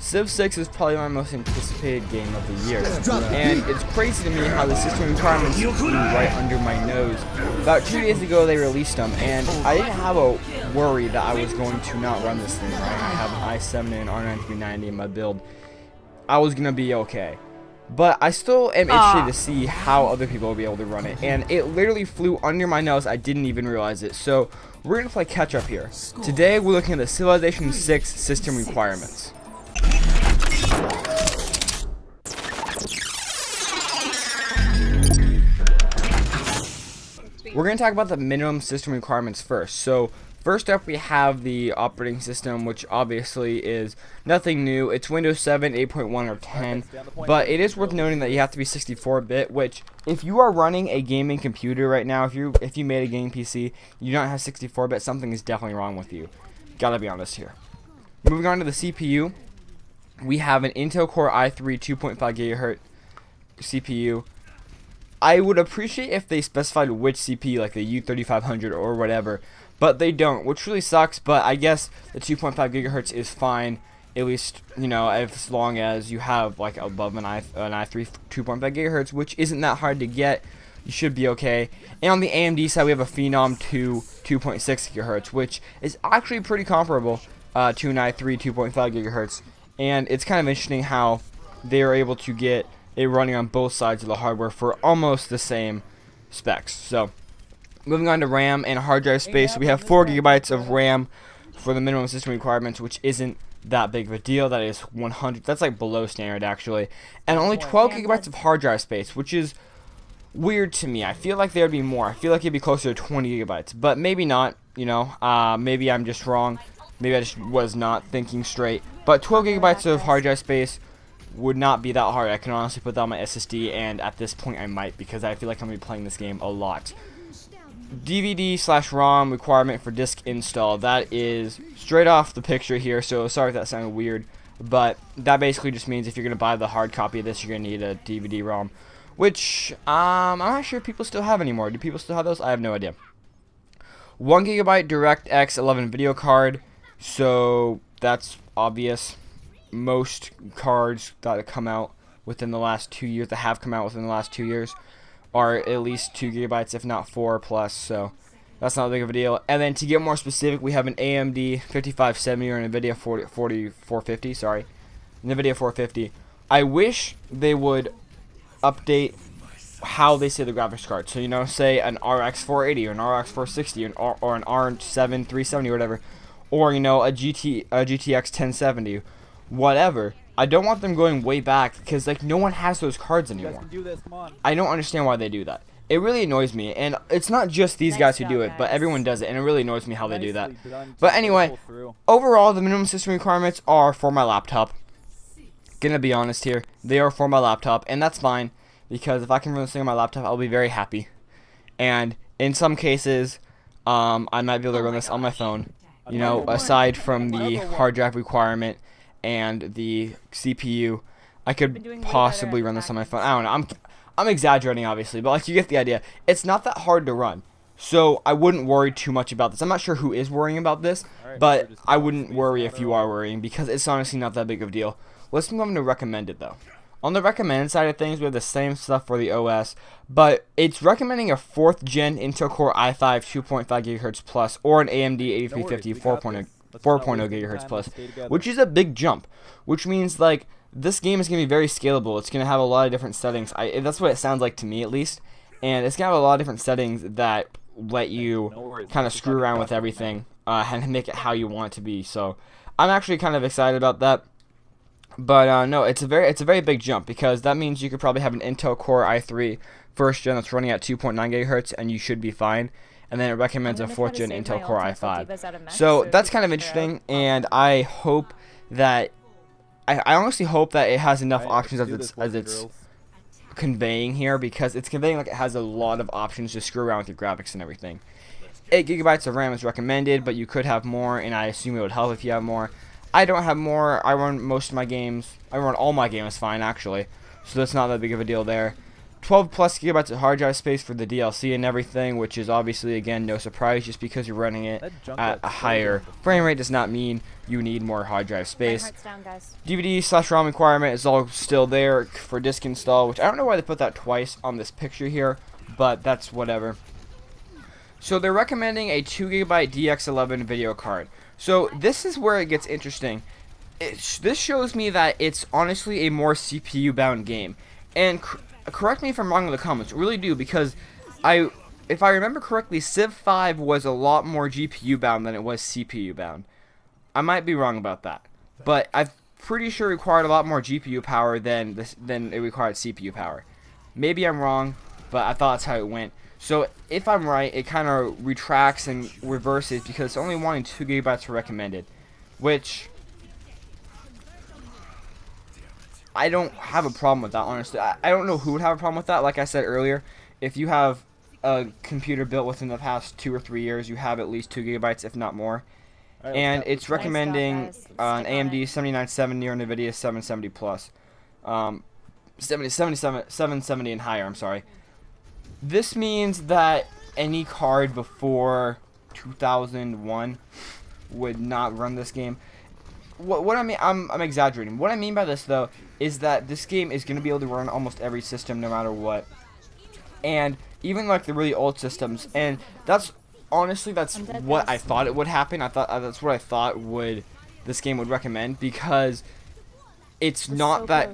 Civ 6 is probably my most anticipated game of the year, and it's crazy to me how the system requirements flew right under my nose. About 2 days ago they released them, and I didn't have a worry that I was going to not run this thing right. I have an i7 and R9 390 in my build. I was going to be okay. But I still am interested to see how other people will be able to run it, and it literally flew under my nose. I didn't even realize it. So we're going to play catch up here. Today we're looking at the Civilization 6 system requirements. We're going to talk about the minimum system requirements first. So first up we have the operating system, which obviously is nothing new. It's Windows 7, 8.1, or 10, but it is worth noting that you have to be 64-bit, which if you are running a gaming computer right now, if you made a gaming PC, you don't have 64-bit, something is definitely wrong with you. Gotta be honest here. Moving on to the CPU, we have an Intel Core i3 2.5 GHz CPU. I would appreciate if they specified which CPU, like the U3500 or whatever, but they don't, which really sucks. But I guess the 2.5 gigahertz is fine, at least, you know, as long as you have like above an i3 2.5 gigahertz, which isn't that hard to get. You should be okay. And on the AMD side, we have a Phenom 2 2.6 gigahertz, which is actually pretty comparable to an i3 2.5 gigahertz. And it's kind of interesting how they are able to get it running on both sides of the hardware for almost the same specs. So moving on to RAM and hard drive space, we have 4 gigabytes of RAM for the minimum system requirements, which isn't that big of a deal. That is 100. That's like below standard actually, and only 12 gigabytes of hard drive space, which is weird to me. I feel like there would be more. I feel like it'd be closer to 20 gigabytes, but maybe not. You know, maybe I'm just wrong. Maybe I just was not thinking straight. But 12 gigabytes of hard drive space would not be that hard. I can honestly put that on my SSD, and at this point I might, because I feel like I'm going to be playing this game a lot. DVD/ROM requirement for disk install. That is straight off the picture here, so sorry if that sounded weird, but that basically just means if you're going to buy the hard copy of this, you're going to need a DVD-ROM, which I'm not sure if people still have anymore. Do people still have those? I have no idea. 1 gigabyte DirectX 11 video card, so that's obvious. Most cards that come out within the last 2 years, that have come out within the last 2 years, are at least 2 gigabytes, if not 4 plus, so that's not a big of a deal. And then to get more specific, we have an AMD 5570 or an NVIDIA 450, sorry, NVIDIA 450. I wish they would update how they say the graphics card. So, you know, say an RX 480 or an RX 460 or an R7 370 or whatever, or, you know, a GTX 1070, whatever. I don't want them going way back, because like no one has those cards anymore. I don't understand why they do that. It really annoys me, and it's not just these guys who do it, but everyone does it, and it really annoys me how they do that. But anyway, overall the minimum system requirements are for my laptop. Gonna be honest here, they are for my laptop, and that's fine, because if I can run this thing on my laptop, I'll be very happy. And in some cases, I might be able to run this on my phone. You know, aside from the hard drive requirement and the CPU, I could possibly run this on my phone. I don't know. I'm exaggerating, obviously, but like you get the idea. It's not that hard to run, so I wouldn't worry too much about this. I'm not sure who is worrying about this, but I wouldn't worry if you are worrying, because it's honestly not that big of a deal. Let's move on to recommended though. On the recommended side of things, we have the same stuff for the OS, but it's recommending a 4th gen Intel Core i5 2.5 GHz plus or an AMD 8350 4.0 GHz plus, which is a big jump, which means like this game is going to be very scalable. It's going to have a lot of different settings. That's what it sounds like to me, at least, and it's going to have a lot of different settings that let you kind of screw around with everything and make it how you want it to be. So I'm actually kind of excited about that. But no, it's a very big jump, because that means you could probably have an Intel Core i3 1st gen that's running at 2.9 gigahertz, and you should be fine. And then it recommends a 4th gen Intel Core i5. So that's kind of interesting, and I hope that I honestly hope that it has enough options as it's conveying here, because it's conveying like it has a lot of options to screw around with your graphics and everything. 8 gigabytes of RAM is recommended, but you could have more, and I assume it would help if you have more. I don't have more. I run most of my games. I run all my games fine, actually, so that's not that big of a deal there. 12 plus gigabytes of hard drive space for the DLC and everything, which is obviously, again, no surprise. Just because you're running it at a higher frame rate does not mean you need more hard drive space. DVD/ROM requirement is all still there for disk install, which I don't know why they put that twice on this picture here, but that's whatever. So they're recommending a 2GB DX11 video card. So this is where it gets interesting. This shows me that it's honestly a more CPU bound game, and correct me if I'm wrong in the comments, really do, because if I remember correctly, Civ 5 was a lot more GPU bound than it was CPU bound. I might be wrong about that, but I'm pretty sure it required a lot more GPU power than it required CPU power. Maybe I'm wrong, but I thought that's how it went. So if I'm right, it kind of retracts and reverses because it's only wanting 2 gigabytes for recommended, which I don't have a problem with that, honestly. I don't know who would have a problem with that. Like I said earlier, if you have a computer built within the past 2 or 3 years, you have at least 2 gigabytes, if not more. And it's recommending an AMD 7970 or NVIDIA 770 plus. 770 and higher, I'm sorry. This means that any card before 2001 would not run this game. What I mean, I'm exaggerating. What I mean by this, though, is that this game is going to be able to run almost every system no matter what. And even like the really old systems. And that's honestly, that's what I thought it would happen. That's what I thought this game would recommend, because it's not that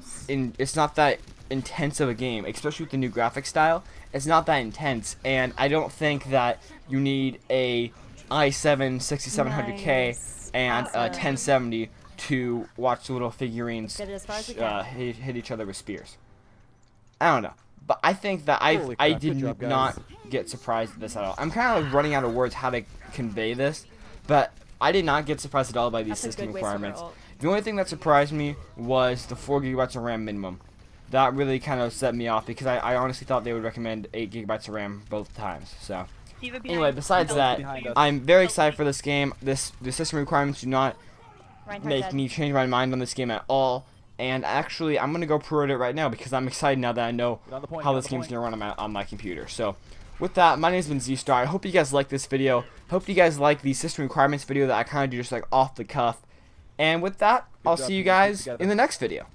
intense of a game, especially with the new graphic style. It's not that intense, and I don't think that you need a i7 6700K and a 1070 to watch the little figurines hit each other with spears. I don't know, but I think that I did not get surprised at this at all. I'm kind of like running out of words how to convey this, but I did not get surprised at all by these system requirements. The only thing that surprised me was the 4 gigabytes of RAM minimum. That really kind of set me off, because I honestly thought they would recommend 8 gigabytes of RAM both times. So anyway, besides that, I'm very excited for this game. The system requirements do not make me change my mind on this game at all. And actually, I'm going to go pre-order it right now, because I'm excited now that I know how this game's going to run on my computer. So with that, my name's been Z-Star. I hope you guys like this video. Hope you guys like the system requirements video that I kind of do just like off the cuff. And with that, I'll see you guys in the next video.